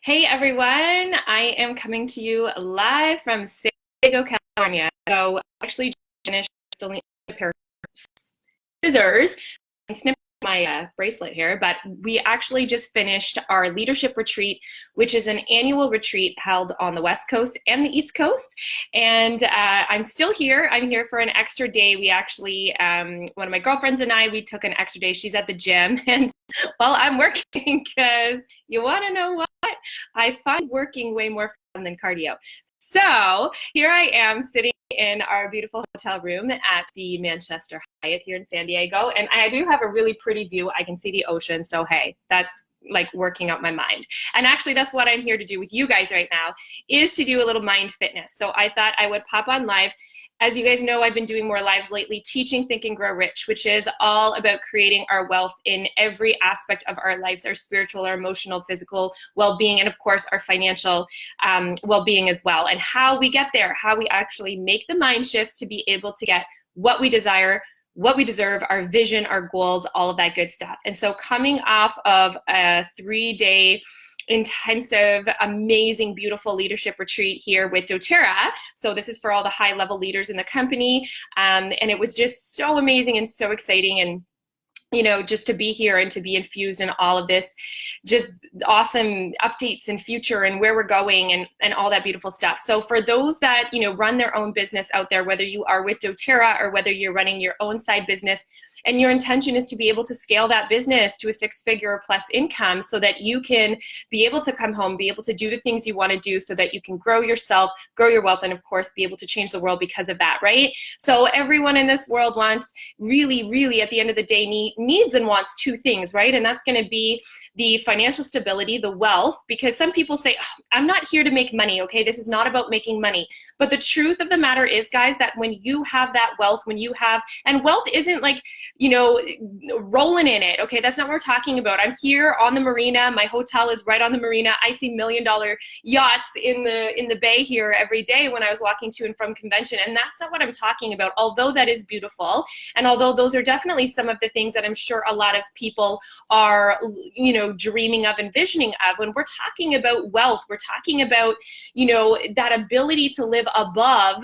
Hey everyone, I am coming to you live from San Diego, California. So I actually just finished, still need a pair of scissors and snip my bracelet here, but we actually just finished our leadership retreat, which is an annual retreat held on the West Coast and the East Coast. And I'm still here. I'm here for an extra day. We actually, one of my girlfriends and I, we took an extra day. She's at the gym, and well, I'm working because you want to know what? I find working way more fun than cardio. So here I am sitting in our beautiful hotel room at the Manchester Hyatt here in San Diego. And I do have a really pretty view. I can see the ocean. So, hey, that's like working out my mind. And actually, that's what I'm here to do with you guys right now, is to do a little mind fitness. So I thought I would pop on live. As you guys know, I've been doing more lives lately, teaching Think and Grow Rich, which is all about creating our wealth in every aspect of our lives, our spiritual, our emotional, physical well-being, and of course, our financial well-being as well. And how we get there, how we actually make the mind shifts to be able to get what we desire, what we deserve, our vision, our goals, all of that good stuff. And so coming off of a 3-day intensive, amazing, beautiful leadership retreat here with doTERRA. So this is for all the high level leaders in the company. And it was just so amazing and so exciting. And you know, just to be here and to be infused in all of this, just awesome updates and future and where we're going and all that beautiful stuff. So for those that, you know, run their own business out there, whether you are with doTERRA or whether you're running your own side business, and your intention is to be able to scale that business to a 6-figure plus income so that you can be able to come home, be able to do the things you want to do so that you can grow yourself, grow your wealth, and of course, be able to change the world because of that, right? So everyone in this world wants, really, at the end of the day, needs and wants 2 things, right? And that's going to be the financial stability, the wealth, because some people say, oh, I'm not here to make money, okay? This is not about making money. But the truth of the matter is, guys, that when you have that wealth, when you have, and wealth isn't like, you know, rolling in it. Okay, that's not what we're talking about. I'm here on the marina. My hotel is right on the marina. I see $1 million yachts in the bay here every day when I was walking to and from convention. And that's not what I'm talking about, although that is beautiful. And although those are definitely some of the things that I'm sure a lot of people are, you know, dreaming of, envisioning of. When we're talking about wealth, we're talking about, you know, that ability to live above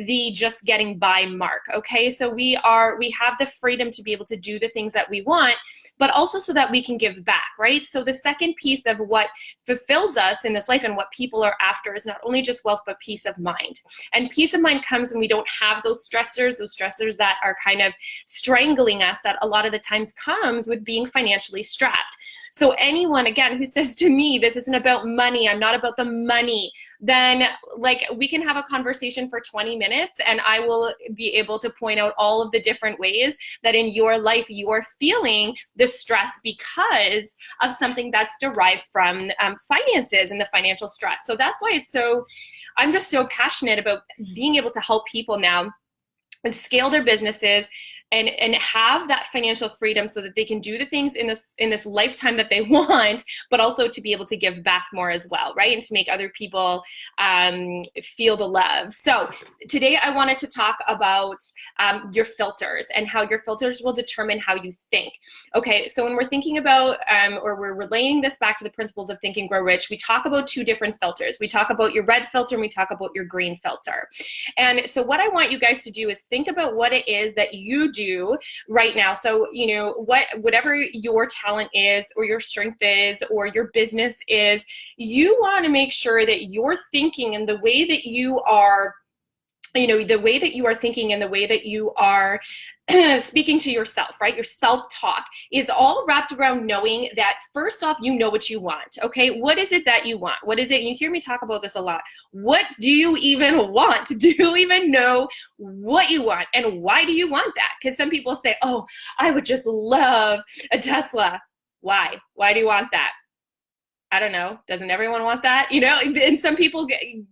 the just getting by mark. Okay, so we have the freedom to be able to do the things that we want, but also so that we can give back, right? So the second piece of what fulfills us in this life and what people are after is not only just wealth, but peace of mind. And peace of mind comes when we don't have those stressors that are kind of strangling us, that a lot of the times comes with being financially strapped. So anyone, again, who says to me, this isn't about money, I'm not about the money, then like we can have a conversation for 20 minutes and I will be able to point out all of the different ways that in your life you're feeling the stress because of something that's derived from finances and the financial stress. So that's why I'm just so passionate about being able to help people now and scale their businesses and have that financial freedom so that they can do the things in this lifetime that they want, but also to be able to give back more as well, right? And to make other people feel the love. So today I wanted to talk about your filters and how your filters will determine how you think. Okay, so when we're thinking about, or we're relaying this back to the principles of Think and Grow Rich, we talk about 2 different filters. We talk about your red filter and we talk about your green filter. And so what I want you guys to do is think about what it is that you do right now. So, you know, whatever your talent is or your strength is or your business is, you want to make sure that you're thinking and the way that you are, you know, the way that you are thinking and the way that you are speaking to yourself, right? Your self-talk is all wrapped around knowing that first off, you know what you want, okay? What is it that you want? What is it? You hear me talk about this a lot. What do you even want? Do you even know what you want? And why do you want that? Because some people say, oh, I would just love a Tesla. Why? Why do you want that? I don't know, doesn't everyone want that? You know, and some people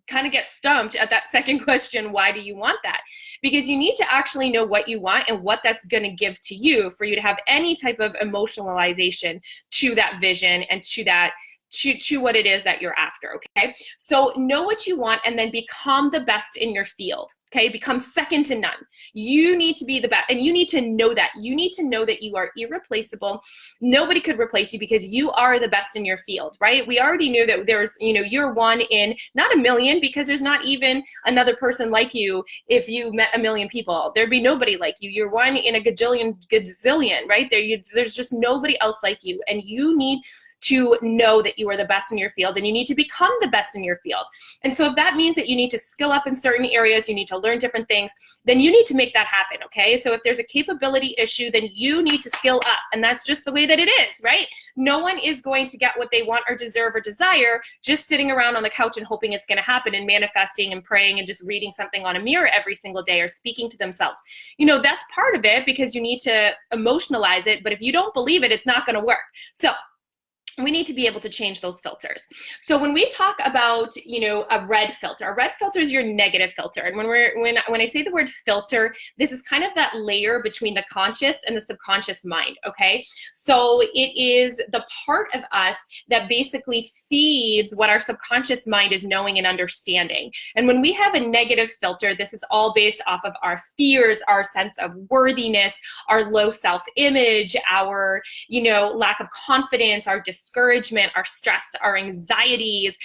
kind of get stumped at that second question, why do you want that? Because you need to actually know what you want and what that's going to give to you for you to have any type of emotionalization to that vision and to that to what it is that you're after, okay? So know what you want and then become the best in your field, okay? Become second to none. You need to be the best, and you need to know that. You need to know that you are irreplaceable. Nobody could replace you because you are the best in your field, right? We already knew that there's, you're one in not a million, because there's not even another person like you. If you met a million people, there'd be nobody like you. You're one in a gazillion, right? There's just nobody else like you, and you need to know that you are the best in your field, and you need to become the best in your field. And so if that means that you need to skill up in certain areas, you need to learn different things, then you need to make that happen, okay? So if there's a capability issue, then you need to skill up, and that's just the way that it is, right? No one is going to get what they want or deserve or desire just sitting around on the couch and hoping it's gonna happen and manifesting and praying and just reading something on a mirror every single day or speaking to themselves. That's part of it, because you need to emotionalize it, but if you don't believe it, it's not gonna work. So we need to be able to change those filters. So when we talk about, a red filter is your negative filter. And when I say the word filter, this is kind of that layer between the conscious and the subconscious mind, okay? So it is the part of us that basically feeds what our subconscious mind is knowing and understanding. And when we have a negative filter, this is all based off of our fears, our sense of worthiness, our low self-image, our, lack of confidence, our discouragement, our stress, our anxieties,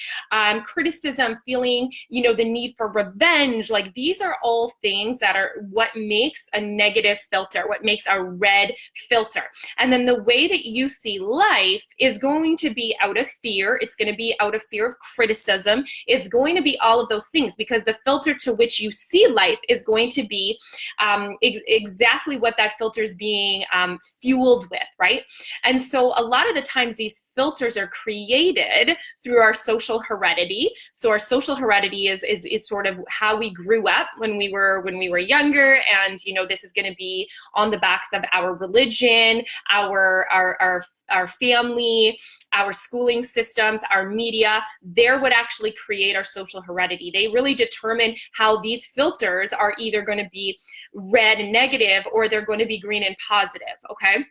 criticism, feeling, the need for revenge. Like, these are all things that are what makes a negative filter, what makes a red filter. And then the way that you see life is going to be out of fear. It's going to be out of fear of criticism. It's going to be all of those things, because the filter to which you see life is going to be exactly what that filter is being fueled with, right? And so a lot of the times these filters are created through our social heredity. So our social heredity is sort of how we grew up when we were younger, and this is going to be on the backs of our religion, our family, our schooling systems, our media. They're what actually create our social heredity. They really determine how these filters are either going to be red and negative, or they're going to be green and positive, okay?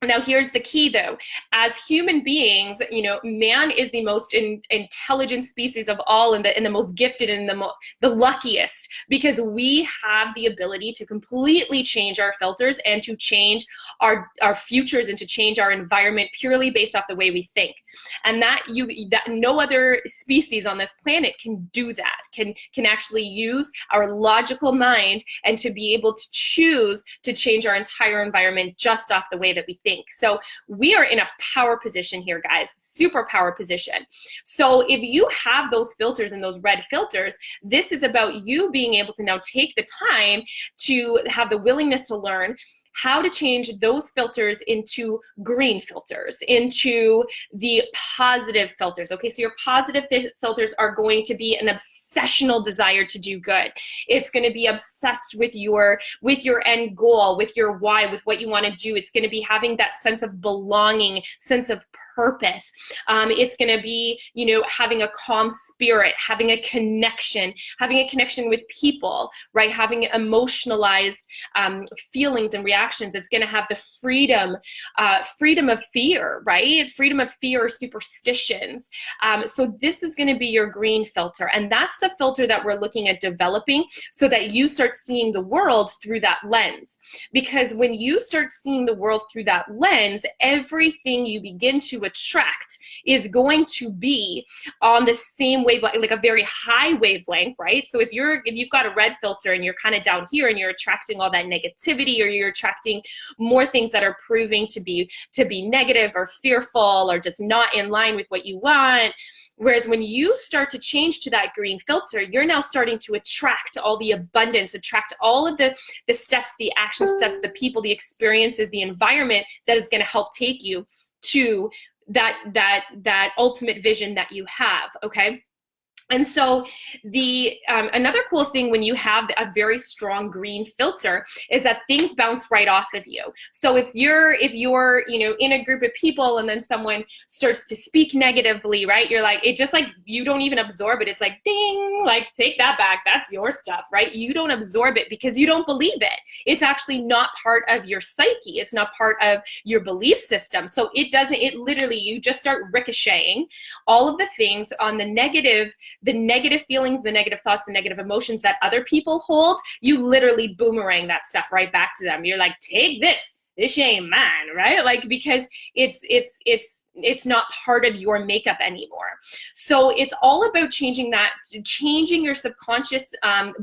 Now, here's the key, though. As human beings, man is the most intelligent species of all, and the most gifted, and the luckiest, because we have the ability to completely change our filters and to change our futures and to change our environment purely based off the way we think. And that no other species on this planet can do that. Can actually use our logical mind and to be able to choose to change our entire environment just off the way that we think. So we are in a power position here, guys, super power position. So if you have those filters and those red filters, this is about you being able to now take the time to have the willingness to learn how to change those filters into green filters, into the positive filters. Okay, so your positive filters are going to be an obsessional desire to do good. It's going to be obsessed with your end goal, with your why, with what you want to do. It's going to be having that sense of belonging, sense of purpose. It's going to be, having a calm spirit, having a connection with people, right? Having emotionalized feelings and reactions. It's going to have the freedom of fear, right? Freedom of fear or superstitions. So this is going to be your green filter. And that's the filter that we're looking at developing, so that you start seeing the world through that lens. Because when you start seeing the world through that lens, everything you begin to attract is going to be on the same wavelength, like a very high wavelength, right? So if you've got a red filter and you're kind of down here and you're attracting all that negativity, or you're attracting more things that are proving to be negative or fearful or just not in line with what you want. Whereas when you start to change to that green filter, you're now starting to attract all the abundance, attract all of the steps, the action steps, the people, the experiences, the environment that is going to help take you to that ultimate vision that you have, okay? And so the another cool thing when you have a very strong green filter is that things bounce right off of you. So if you're in a group of people and then someone starts to speak negatively, right? You're like, it just like, you don't even absorb it. It's like, ding, like take that back. That's your stuff, right? You don't absorb it because you don't believe it. It's actually not part of your psyche. It's not part of your belief system. So it literally, you just start ricocheting all of the things on the negative feelings, the negative thoughts, the negative emotions that other people hold. You literally boomerang that stuff right back to them. You're like, take this ain't mine, right? Like, because it's not part of your makeup anymore. So it's all about changing your subconscious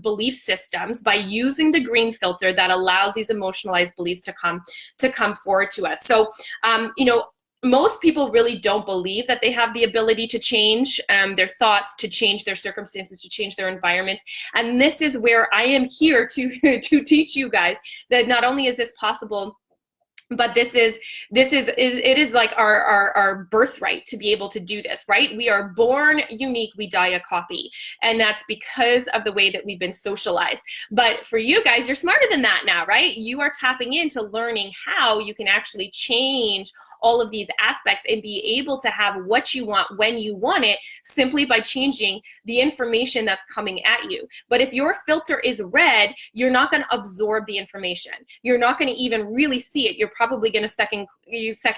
belief systems by using the green filter that allows these emotionalized beliefs to come forward to us. So most people really don't believe that they have the ability to change their thoughts, to change their circumstances, to change their environments. And this is where I am here to teach you guys that not only is this possible, but it is like our birthright to be able to do this, right? We are born unique, we die a copy. And that's because of the way that we've been socialized. But for you guys, you're smarter than that now, right? You are tapping into learning how you can actually change all of these aspects and be able to have what you want when you want it, simply by changing the information that's coming at you. But if your filter is red, you're not going to absorb the information. You're not going to even really see it. You're probably going to second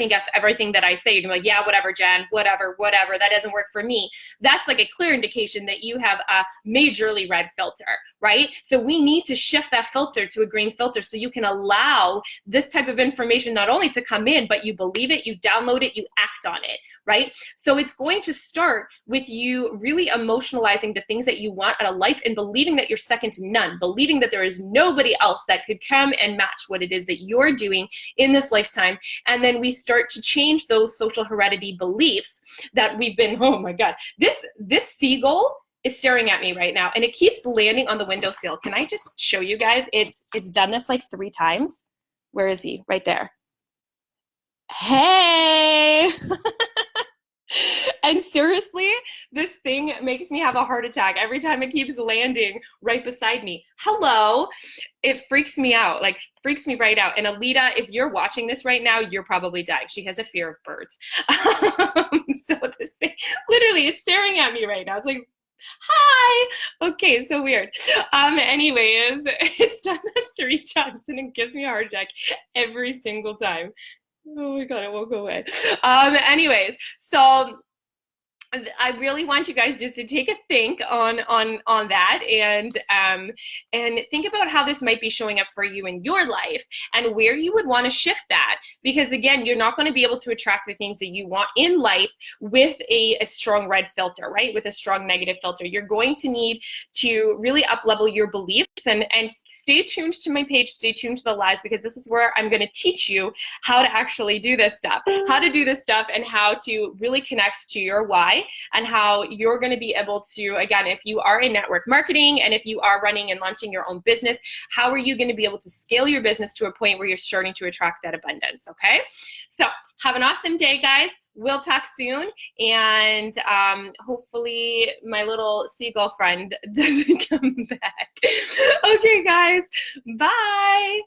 guess everything that I say. You're going to be like, yeah, whatever, Jen, whatever, that doesn't work for me. That's like a clear indication that you have a majorly red filter, right? So we need to shift that filter to a green filter so you can allow this type of information not only to come in, but you believe it, you download it, you act on it, right? So it's going to start with you really emotionalizing the things that you want out of life and believing that you're second to none, believing that there is nobody else that could come and match what it is that you're doing in this lifetime. And then we start to change those social heredity beliefs that we've been, oh my God, this seagull is staring at me right now and it keeps landing on the windowsill. Can I just show you guys? It's done this like 3 times. Where is he? Right there. Hey. And seriously, this thing makes me have a heart attack every time it keeps landing right beside me. Hello. It freaks me out, like freaks me right out. And Alita, if you're watching this right now, you're probably dying. She has a fear of birds. So this thing, literally, it's staring at me right now. It's like, hi. Okay, so weird. Anyways, it's done that 3 times and it gives me a heart attack every single time. Oh my God, it won't go away. Anyways, so I really want you guys just to take a think on that and think about how this might be showing up for you in your life and where you would want to shift that. Because again, you're not going to be able to attract the things that you want in life with a strong red filter, right? With a strong negative filter. You're going to need to really up-level your beliefs and stay tuned to my page, stay tuned to the lives, because this is where I'm going to teach you how to actually do this stuff, and how to really connect to your why, and how you're going to be able to, again, if you are in network marketing and if you are running and launching your own business, how are you going to be able to scale your business to a point where you're starting to attract that abundance, okay? So have an awesome day, guys. We'll talk soon, and hopefully my little seagull friend doesn't come back. Okay, guys, bye.